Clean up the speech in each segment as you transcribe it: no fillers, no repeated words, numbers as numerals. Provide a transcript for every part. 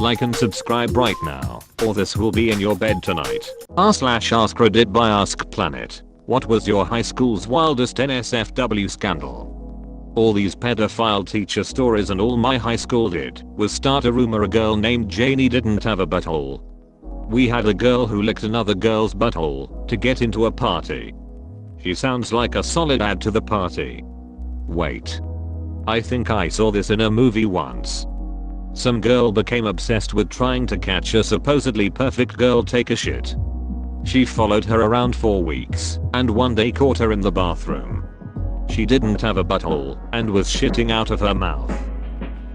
Like and subscribe right now, or this will be in your bed tonight. r/ask Reddit by Ask Planet. What was your high school's wildest NSFW scandal? All these pedophile teacher stories, and all my high school did was start a rumor a girl named Janie didn't have a butthole. We had a girl who licked another girl's butthole to get into a party. She sounds like a solid add to the party. Wait. I think I saw this in a movie once. Some girl became obsessed with trying to catch a supposedly perfect girl take a shit. She followed her around for weeks and one day caught her in the bathroom. She didn't have a butthole and was shitting out of her mouth.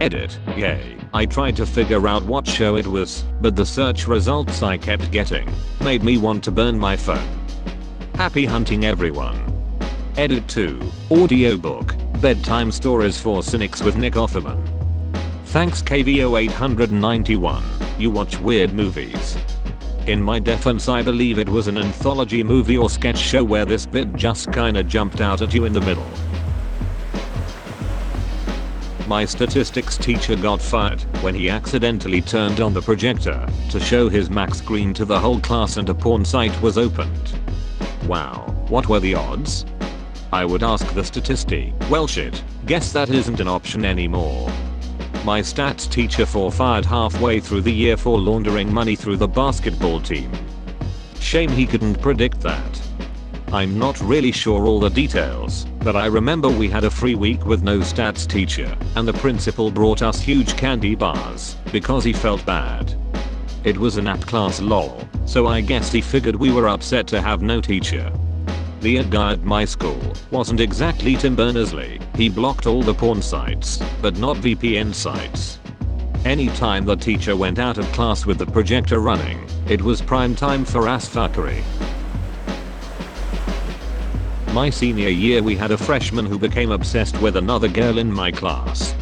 Edit, yay. I tried to figure out what show it was, but the search results I kept getting made me want to burn my phone. Happy hunting everyone. Edit 2, audiobook, Bedtime Stories for Cynics with Nick Offerman. Thanks KVO 891, you watch weird movies. In my defense, I believe it was an anthology movie or sketch show where this bit just kinda jumped out at you in the middle. My statistics teacher got fired when he accidentally turned on the projector to show his Mac screen to the whole class and a porn site was opened. Wow, what were the odds? I would ask the statistic. Well shit, guess that isn't an option anymore. My stats teacher fired halfway through the year for laundering money through the basketball team. Shame he couldn't predict that. I'm not really sure all the details, but I remember we had a free week with no stats teacher, and the principal brought us huge candy bars because he felt bad. It was an app class lol, so I guess he figured we were upset to have no teacher. The ad guy at my school wasn't exactly Tim Berners-Lee. He blocked all the porn sites, but not VPN sites. Anytime the teacher went out of class with the projector running, it was prime time for ass fuckery. My senior year we had a freshman who became obsessed with another girl in my class.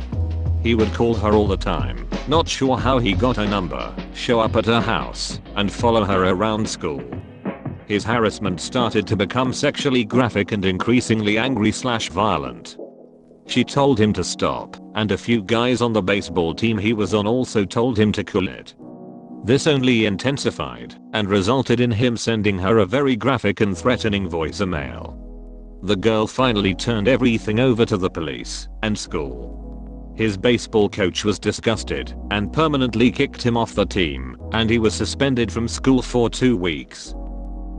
He would call her all the time, not sure how he got her number, show up at her house, and follow her around school. His harassment started to become sexually graphic and increasingly angry/violent. She told him to stop, and a few guys on the baseball team he was on also told him to cool it. This only intensified and resulted in him sending her a very graphic and threatening voicemail. The girl finally turned everything over to the police and school. His baseball coach was disgusted and permanently kicked him off the team, and he was suspended from school for 2 weeks.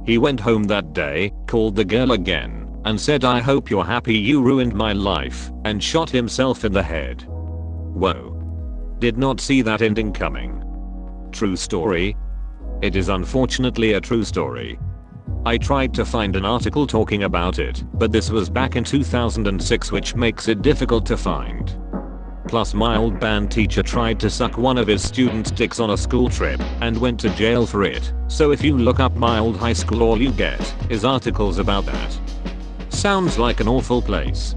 He went home that day, called the girl again, and said, "I hope you're happy you ruined my life," and shot himself in the head. Whoa. Did not see that ending coming. True story? It is unfortunately a true story. I tried to find an article talking about it, but this was back in 2006, which makes it difficult to find. Plus my old band teacher tried to suck one of his students' dicks on a school trip and went to jail for it, so if you look up my old high school all you get is articles about that. Sounds like an awful place.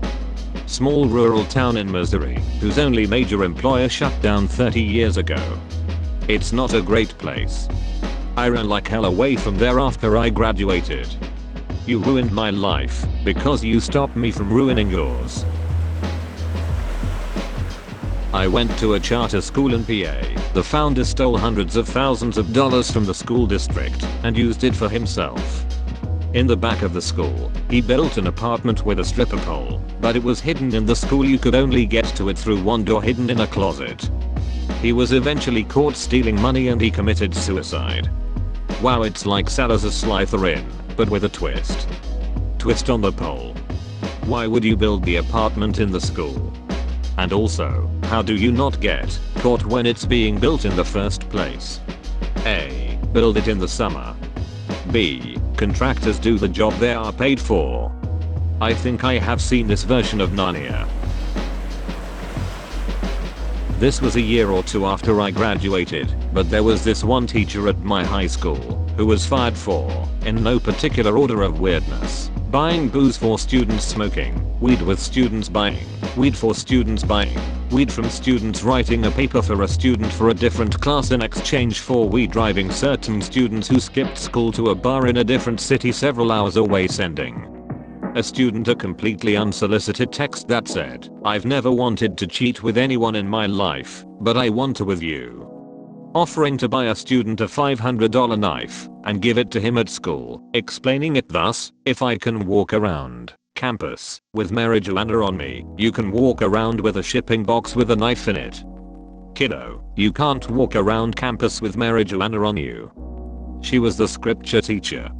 Small rural town in Missouri, whose only major employer shut down 30 years ago. It's not a great place. I ran like hell away from there after I graduated. You ruined my life because you stopped me from ruining yours. I went to a charter school in PA. The founder stole hundreds of thousands of dollars from the school district and used it for himself. In the back of the school, he built an apartment with a stripper pole, but it was hidden in the school. You could only get to it through one door hidden in a closet. He was eventually caught stealing money and he committed suicide. Wow, it's like Salazar Slytherin, but with a twist. Twist on the pole. Why would you build the apartment in the school? And also, how do you not get caught when it's being built in the first place? A. Build it in the summer. B. Contractors do the job they are paid for. I think I have seen this version of Narnia. This was a year or two after I graduated, but there was this one teacher at my high school who was fired for, in no particular order of weirdness, buying booze for students smoking, weed with students buying, weed for students buying, weed from students writing a paper for a student for a different class in exchange for weed, driving certain students who skipped school to a bar in a different city several hours away, sending a student a completely unsolicited text that said, "I've never wanted to cheat with anyone in my life, but I want to with you." offering to buy a student a $500 knife and give it to him at school, explaining it thus: if I can walk around campus with marijuana on me, you can walk around with a shipping box with a knife in it. Kiddo, you can't walk around campus with marijuana on you. She was the scripture teacher.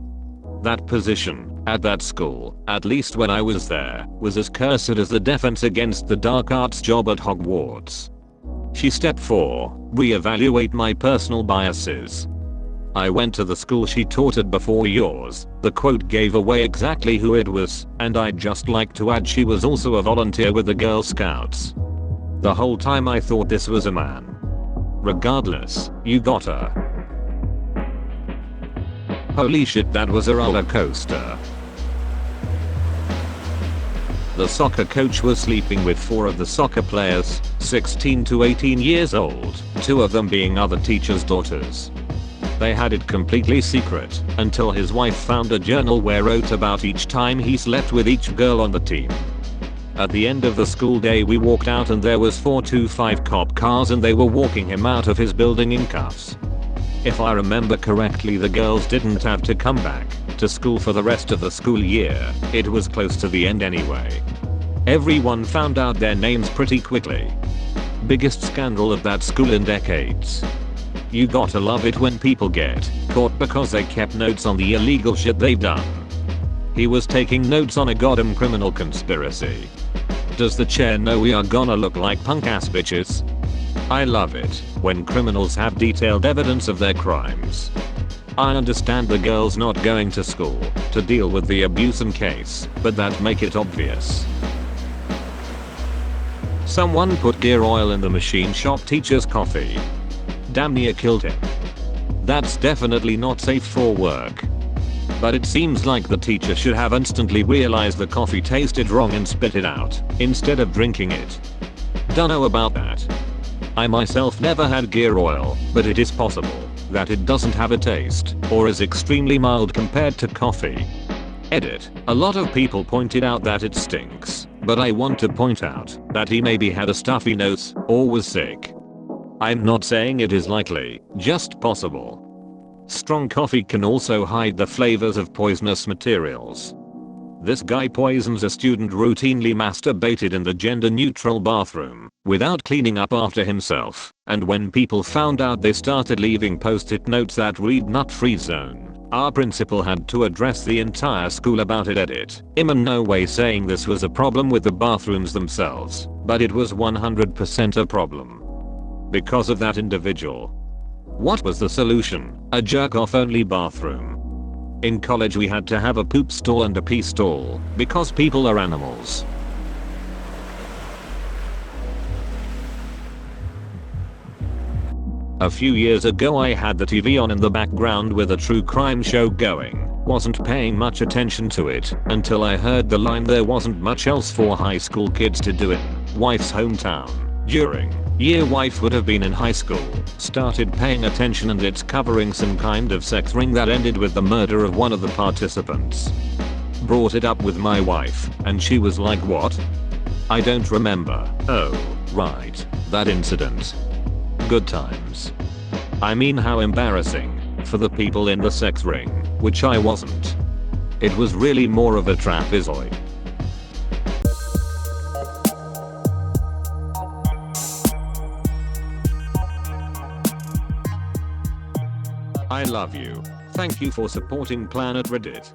That position, at that school, at least when I was there, was as cursed as the defense against the dark arts job at Hogwarts. She step 4, reevaluate my personal biases. I went to the school she taught at before yours. The quote gave away exactly who it was, and I'd just like to add she was also a volunteer with the Girl Scouts. The whole time I thought this was a man. Regardless, you got her. Holy shit, that was a roller coaster. The soccer coach was sleeping with 4 of the soccer players, 16 to 18 years old, 2 of them being other teachers' daughters. They had it completely secret until his wife found a journal where wrote about each time he slept with each girl on the team. At the end of the school day we walked out and there was 425 cop cars and they were walking him out of his building in cuffs. If I remember correctly, the girls didn't have to come back to school for the rest of the school year. It was close to the end anyway. Everyone found out their names pretty quickly. Biggest scandal of that school in decades. You gotta love it when people get caught because they kept notes on the illegal shit they've done. He was taking notes on a goddamn criminal conspiracy. Does the chair know we are gonna look like punk ass bitches? I love it when criminals have detailed evidence of their crimes. I understand the girls not going to school to deal with the abuse and case, but that make it obvious. Someone put gear oil in the machine shop teacher's coffee. Damn near killed him. That's definitely not safe for work. But it seems like the teacher should have instantly realized the coffee tasted wrong and spit it out instead of drinking it. Dunno about that. I myself never had gear oil, but it is possible that it doesn't have a taste or is extremely mild compared to coffee. Edit. A lot of people pointed out that it stinks, but I want to point out that he maybe had a stuffy nose or was sick. I'm not saying it is likely, just possible. Strong coffee can also hide the flavors of poisonous materials. This guy poisons a student routinely masturbated in the gender-neutral bathroom without cleaning up after himself, and when people found out they started leaving post-it notes that read nut-free zone. Our principal had to address the entire school about it. Edit. I'm in no way saying this was a problem with the bathrooms themselves, but it was 100% a problem. Because of that individual. What was the solution? A jerk-off only bathroom. In college we had to have a poop stall and a pee stall, because people are animals. A few years ago I had the TV on in the background with a true crime show going. Wasn't paying much attention to it until I heard the line, "There wasn't much else for high school kids to do in wife's hometown." During year wife would have been in high school, started paying attention, and it's covering some kind of sex ring that ended with the murder of one of the participants. Brought it up with my wife, and she was like, "What? I don't remember." Oh, right, that incident. Good times. I mean, how embarrassing for the people in the sex ring, which I wasn't. It was really more of a trapezoid. I love you. Thank you for supporting Planet Reddit.